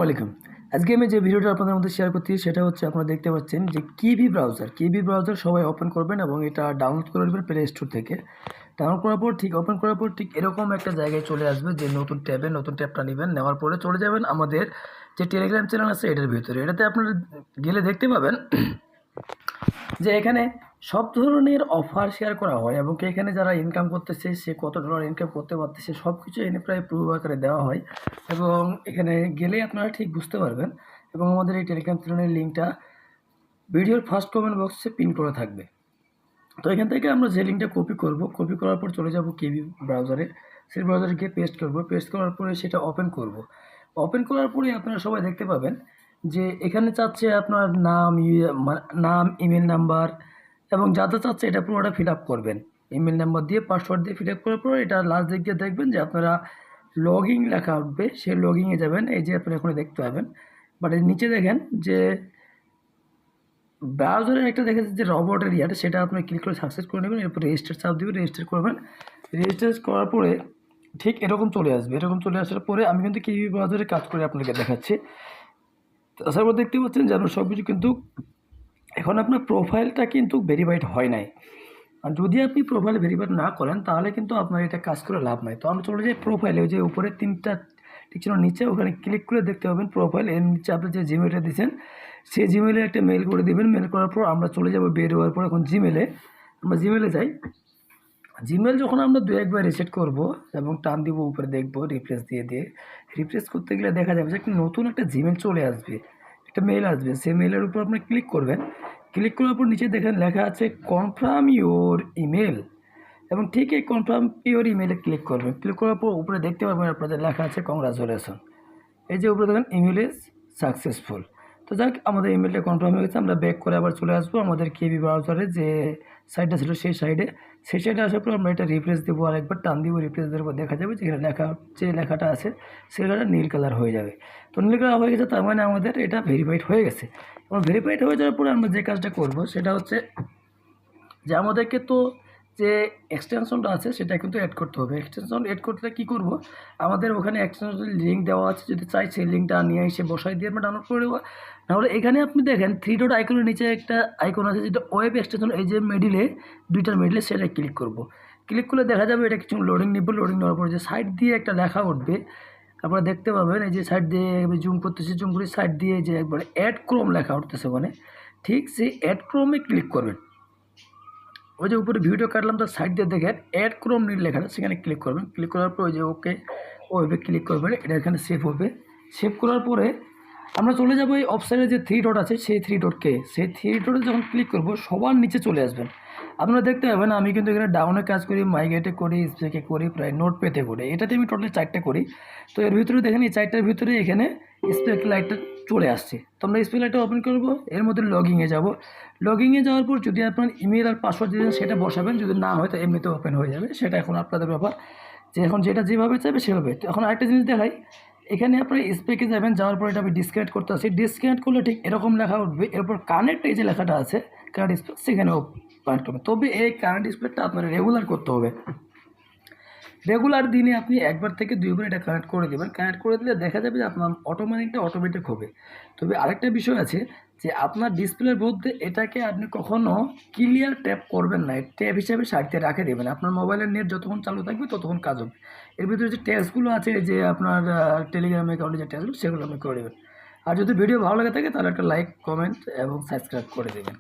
ওয়ালাইকুম। আজকে আমি যে ভিডিওটা আপনাদের মধ্যে শেয়ার করছি সেটা হচ্ছে আপনারা দেখতে পাচ্ছেন যে কিভি ব্রাউজার সবাই ওপেন করবেন এবং এটা ডাউনলোড করে নেবেন প্লে স্টোর থেকে। ডাউনলোড করার পর ওপেন করার পর এরকম একটা জায়গায় চলে আসবে যে নতুন ট্যাবটা নেবেন। নেওয়ার পরে চলে যাবেন আমাদের যে টেলিগ্রাম চ্যানেল আছে এটার ভিতরে। এটাতে আপনারা গেলে দেখতে পাবেন যে এখানে সব ধরনের অফার শেয়ার করা হয় এবং এখানে যারা ইনকাম করতেছে সে কত ডলার ইনকাম করতে পারতেছে সব কিছু এখানে প্রায় প্রুফ আকারে দেওয়া হয় এবং এখানে গেলেই আপনারা ঠিক বুঝতে পারবেন। এবং আমাদের এই টেলিগ্রাম চ্যানেলের লিঙ্কটা ভিডিওর ফার্স্ট কমেন্ট বক্সে পিন করা থাকবে। তো এখান থেকে আমরা যে লিঙ্কটা কপি করার পর চলে যাব কিভি ব্রাউজারে। সেই ব্রাউজারে গিয়ে পেস্ট করার পরে সেটা ওপেন করার পরে আপনারা সবাই দেখতে পাবেন যে এখানে চাচ্ছে আপনার নাম, ইমেল নাম্বার এবং যা চাচ্ছে এটা পুরোটা ফিল আপ করবেন। ইমেল নাম্বার দিয়ে পাসওয়ার্ড দিয়ে ফিল আপ করার পর এটা লাস্ট দিক দিয়ে দেখবেন যে আপনারা লগইন লেখা উঠবে, সেই লগইনে যাবেন। এই যে আপনারা এখানে দেখতে পাবেন, বাট এর নিচে দেখেন যে ব্রাউজারের একটা দেখা যাচ্ছে যে রবট এরিয়াটা, সেটা আপনি ক্লিক করে সাকসেস করে নেবেন। এরপর রেজিস্টার চাপ দেবেন, রেজিস্টার করবেন। রেজিস্টার করার পরে ঠিক এরকম চলে আসবে। এরকম চলে আসার পরে আমি কিন্তু কিভি ব্রাউজারে কাজ করে আপনাকে দেখাচ্ছি। তাছাড়া দেখতে পাচ্ছেন যে আপনার সব কিছু কিন্তু এখন আপনার প্রোফাইলটা কিন্তু ভেরিফাইড হয় নাই। আর যদি আপনি প্রোফাইল ভেরিফাইড না করেন তাহলে কিন্তু আপনার এটা কাজ করে লাভ নাই। তো আমরা চলে যাই প্রোফাইলে। ওই যে উপরে 3টা ঠিক ছিল নিচে, ওখানে ক্লিক করে দেখতে পাবেন প্রোফাইল। এর নিচে আপনি যে জিমেলটা দিয়েছেন সেই জিমেলে একটা মেল করে দেবেন। মেল করার পর আমরা চলে যাব বের হওয়ার পর এখন আমরা জিমেলে যাই। জিমেল যখন আমরা 2-1বার রিসেট করব এবং টান দিব উপরে দেখব রিপ্লেস করতে গেলে দেখা যাবে যে একটা নতুন একটা জিমেল চলে আসবে, একটা মেল আসবে। সেই মেলের উপর আপনি ক্লিক করবেন। ক্লিক করার পর নিচে দেখেন লেখা আছে কনফার্ম ইওর ইমেল এবং ঠিক এই কনফার্ম ইওর ইমেলে ক্লিক করবেন। ক্লিক করার পর উপরে দেখতে পাবেন আপনাদের লেখা আছে কংগ্রাচুলেশন। এই যে উপরে দেখেন ইমেল ইজ সাকসেসফুল। তো যাক, আমাদের ইমেলটা কনফার্ম হয়ে গেছে। আমরা ব্যাক করে আবার চলে আসবো আমাদের কিভি ব্রাউজারে যে সাইটটা ছিল সেই সাইডে আসার পর আমরা এটা রিফ্রেশ দেবো, আর একবার টান দিব। রিফ্রেশ দেওয়ার পর দেখা যাবে যেখানে যে লেখাটা আছে সেই লেখাটা নীল কালার হয়ে যাবে। তো নীল কালার হয়ে গেছে, তার মানে আমাদের এটা ভেরিফাইড হয়ে গেছে। এবং ভেরিফাইড হয়ে যাওয়ার পরে আমরা যে কাজটা করব সেটা হচ্ছে যে আমাদেরকে তো যে এক্সটেনশনটা আছে সেটা কিন্তু অ্যাড করতে হবে। এক্সটেনশন অ্যাড করতে কী করব, আমাদের ওখানে এক্সটেনশন লিঙ্ক দেওয়া আছে, যদি চাই সেই লিঙ্কটা নিয়ে এসে বসাই দিয়ে আমরা ডাউনলোড করে দেবো। নাহলে এখানে আপনি দেখেন 3 ডট আইকনের নিচে একটা আইকন আছে যেটা ওয়েব এক্সটেনশন, এই যে দুইটার মিডিলে সেটা ক্লিক করব। ক্লিক করলে দেখা যাবে এটা কিছু লোডিং নেওয়ার পরে যে সাইড দিয়ে একটা লেখা উঠবে। আপনারা দেখতে পাবেন এই যে সাইড দিয়ে জুম করে সাইড দিয়ে যে একবারে অ্যাড ক্রোম লেখা উঠতেছে ওখানে, ঠিক সেই অ্যাড ক্রোমে ক্লিক করবেন। ওই যে উপরে ভিডিও কাটলাম তার সাইড দিয়ে দেখেন অ্যাড ক্রোম নীল লেখাটা, সেখানে ক্লিক করবেন। ক্লিক করার পর ওই যে ওইভাবে ক্লিক করবেন, এটা এখানে সেভ হবে। সেভ করার পরে আমরা চলে যাবো এই অপশানে যে 3 ডট আছে সেই 3 ডটে যখন ক্লিক করব সবার নিচে চলে আসবেন। আপনারা দেখতে পাবেন আমি কিন্তু এখানে ডাউনে কাজ করি, মাইগ্রেটে করি, স্প্রেকে করি, প্রায় নোটপ্যাডে করি। এটাতে আমি টোটালি 4টা করি। তো এর ভিতরে দেখেন এই 4টার ভিতরে এখানে স্প্রেক লাইটটা চলে আসছে। তো আমরা স্প্রেক লাইটটা ওপেন করব, এর মধ্যে লগইনে যাব। লগইনে যাওয়ার পর যদি আপনার ইমেল আর পাসওয়ার্ড দিয়েছেন সেটা বসাবেন, যদি না হয় তো এমনিতে ওপেন হয়ে যাবে। সেটা এখন আপনাদের ব্যাপার, যে এখন যেটা যেভাবে চাইবে সেভাবে। তো এখন আরেকটা জিনিস দেখাই, এখানে আপনার স্পেকে যাবেন, যাওয়ার পর এটা আমি ডিসকানেক্ট করতে আসি। ডিসকানেক্ট করলে ঠিক এরকম লেখা উঠবে। এরপর কানেক্ট এই যে লেখাটা আছে কারেন্ট স্পেক, সেখানেও কানেক্ট করবে। তবে এই কারেন্ট স্পেকটা আপনার রেগুলার করতে হবে। রেগুলার দিনে আপনি 1বার থেকে 2বার এটা কানেক্ট করে দেবেন। কানেক্ট করে দিলে দেখা যাবে যে আপনার অটোমেটিক হবে। তবে আরেকটা বিষয় আছে যে আপনার ডিসপ্লের মধ্যে এটাকে আপনি কখনও ক্লিয়ার ট্যাপ করবেন না, ট্যাপ হিসাবে সাইডে রাখে দেবেন। আপনার মোবাইলের নেট যতক্ষণ চালু থাকবে ততক্ষণ কাজ হবে। এর ভিতরে যে ট্যাক্সগুলো আছে, যে আপনার টেলিগ্রাম অ্যাকাউন্টে যে ট্যাক্সগুলো, সেগুলো আপনি করে দেবেন। আর যদি ভিডিও ভালো লাগে থাকে তাহলে একটা লাইক, কমেন্ট এবং সাবস্ক্রাইব করে দেবেন।